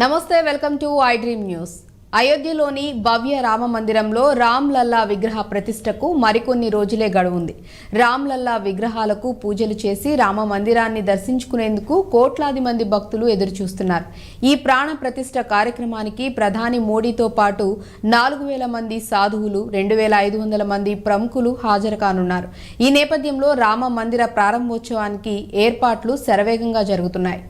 నమస్తే, welcome to I dream news. అయోధ్యలోని భవ్య రామ మందిరంలో రామ్ లల్లా విగ్రహ ప్రతిష్టకు మరికొన్ని రోజులే గడువుంది. రామ్ లల్లా విగ్రహాలకు పూజలు చేసి రామ మందిరాన్ని దర్శించుకునేందుకు కోట్లాది మంది భక్తులు ఎదురుచూస్తున్నారు. ఈ ప్రాణ ప్రతిష్ఠ కార్యక్రమానికి ప్రధాని మోడీతో పాటు 4,000 మంది సాధువులు, 2,500 మంది ప్రముఖులు హాజరు కానున్నారు. ఈ నేపథ్యంలో రామ మందిర ప్రారంభోత్సవానికి ఏర్పాట్లు శరవేగంగా జరుగుతున్నాయి.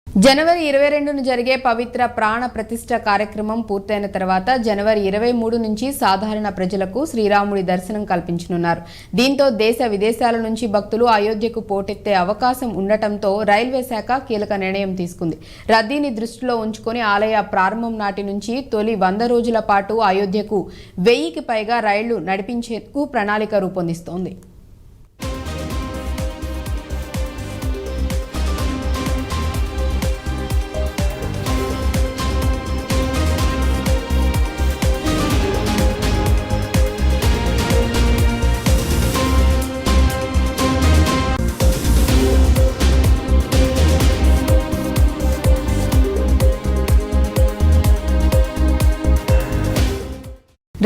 జనవరి 22న జరిగే పవిత్ర ప్రాణ ప్రతిష్ఠ కార్యక్రమం పూర్తయిన తర్వాత జనవరి 23 నుంచి సాధారణ ప్రజలకు శ్రీరాముడి దర్శనం కల్పించనున్నారు. దీంతో దేశ విదేశాల నుంచి భక్తులు అయోధ్యకు పోటెత్తే అవకాశం ఉండటంతో రైల్వే శాఖ కీలక నిర్ణయం తీసుకుంది. రద్దీని దృష్టిలో ఉంచుకొని ఆలయ ప్రారంభం నాటి నుంచి తొలి 100 రోజుల పాటు అయోధ్యకు 1000కి పైగా రైళ్లు నడిపించేందుకు ప్రణాళిక రూపొందిస్తోంది.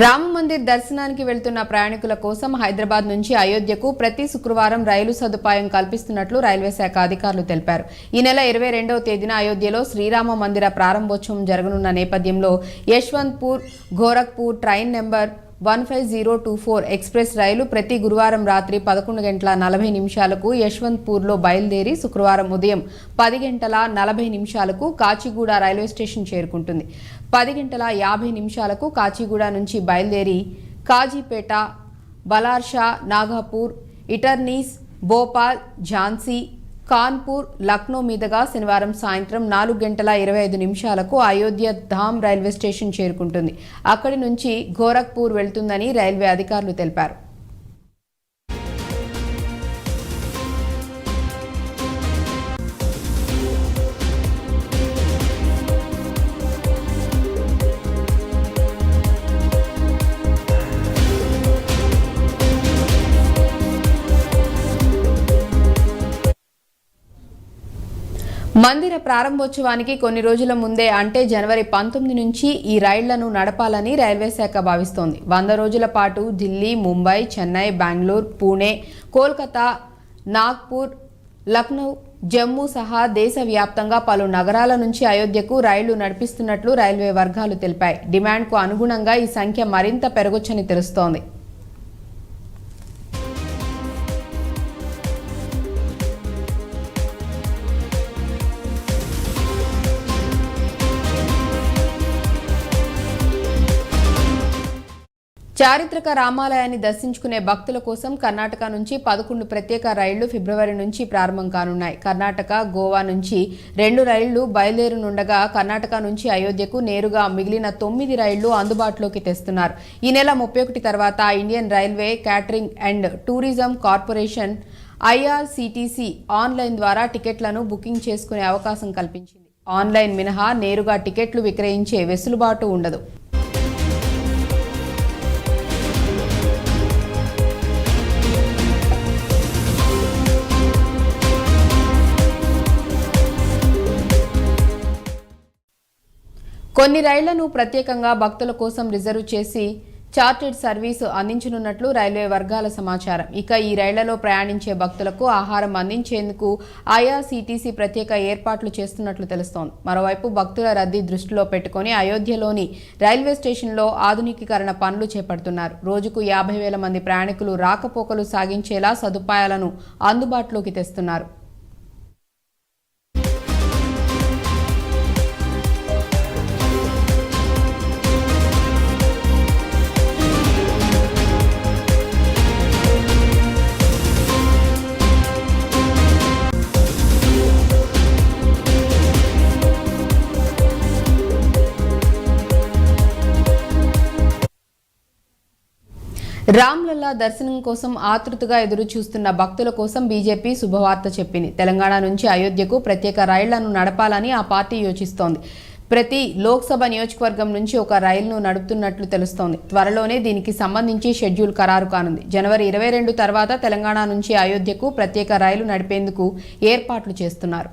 రామ మందిర్ దర్శనానికి వెళ్తున్న ప్రయాణికుల కోసం హైదరాబాద్ నుంచి అయోధ్యకు ప్రతి శుక్రవారం రైలు సదుపాయం కల్పిస్తున్నట్లు రైల్వే శాఖ అధికారులు తెలిపారు. ఈ నెల 22వ తేదీన అయోధ్యలో శ్రీరామ మందిర ప్రారంభోత్సవం జరగనున్న నేపథ్యంలో Yesvantpur Gorakhpur train number 15024 express రైలు ప్రతి గురువారం రాత్రి 11:40 యశ్వంత్పూర్లో బయలుదేరి శుక్రవారం ఉదయం 10:40 కాచిగూడ రైల్వే స్టేషన్ చేరుకుంటుంది. 10:50 కాచిగూడ నుంచి బయలుదేరి కాజీపేట, బలార్షా, నాగపూర్, ఇటర్నీస్, భోపాల్, ఝాన్సీ, కాన్పూర్, లక్నో మీదుగా శనివారం సాయంత్రం 4:25 అయోధ్య ధామ్ రైల్వే స్టేషన్ చేరుకుంటుంది. అక్కడి నుంచి గోరఖ్పూర్ వెళ్తుందని రైల్వే అధికారులు తెలిపారు. మందిర ప్రారంభోత్సవానికి కొన్ని రోజుల ముందే అంటే జనవరి 19 నుంచి ఈ రైళ్లను నడపాలని రైల్వే శాఖ భావిస్తోంది. 100 రోజుల పాటు ఢిల్లీ, ముంబై, చెన్నై, బెంగళూరు, పూణే, కోల్కతా, నాగ్పూర్, లక్నో, జమ్మూ సహా దేశవ్యాప్తంగా పలు నగరాల నుంచి అయోధ్యకు రైళ్లు నడిపిస్తున్నట్లు రైల్వే వర్గాలు తెలిపాయి. డిమాండ్కు అనుగుణంగా ఈ సంఖ్య మరింత పెరగొచ్చని తెలుస్తోంది. చారిత్రక రామాలయాన్ని దర్శించుకునే భక్తుల కోసం కర్ణాటక నుంచి 11 ప్రత్యేక రైళ్లు ఫిబ్రవరి నుంచి ప్రారంభం కానున్నాయి. కర్ణాటక, గోవా నుంచి 2 రైళ్లు బయలుదేరనుండగా కర్ణాటక నుంచి అయోధ్యకు నేరుగా మిగిలిన 9 రైళ్లు అందుబాటులోకి తెస్తున్నారు. ఈ నెల 31 తర్వాత Indian railway catering and tourism corporation IRCTC online ద్వారా టికెట్లను బుకింగ్ చేసుకునే అవకాశం కల్పించింది. ఆన్లైన్ మినహా నేరుగా టికెట్లు విక్రయించే వెసులుబాటు ఉండదు. కొన్ని రైళ్లను ప్రత్యేకంగా భక్తుల కోసం రిజర్వ్ చేసి చార్టెడ్ సర్వీసు అందించనున్నట్లు రైల్వే వర్గాల సమాచారం. ఇక ఈ రైళ్లలో ప్రయాణించే భక్తులకు ఆహారం అందించేందుకు IRCTC ప్రత్యేక ఏర్పాట్లు చేస్తున్నట్లు తెలుస్తోంది. మరోవైపు భక్తుల రద్దీ దృష్టిలో పెట్టుకుని అయోధ్యలోని రైల్వే స్టేషన్లో ఆధునికీకరణ పనులు చేపడుతున్నారు. రోజుకు 50,000 మంది ప్రయాణికులు రాకపోకలు సాగించేలా సదుపాయాలను అందుబాటులోకి తెస్తున్నారు. రామ్ లల్లా దర్శనం కోసం ఆతృతగా ఎదురు చూస్తున్న భక్తుల కోసం బీజేపీ శుభవార్త చెప్పింది. తెలంగాణ నుంచి అయోధ్యకు ప్రత్యేక రైళ్లను నడపాలని ఆ పార్టీ యోచిస్తోంది. ప్రతి లోక్సభ నియోజకవర్గం నుంచి ఒక రైలును నడుపుతున్నట్లు తెలుస్తోంది. త్వరలోనే దీనికి సంబంధించి షెడ్యూల్ ఖరారు కానుంది. జనవరి 22 తర్వాత తెలంగాణ నుంచి అయోధ్యకు ప్రత్యేక రైలు నడిపేందుకు ఏర్పాట్లు చేస్తున్నారు.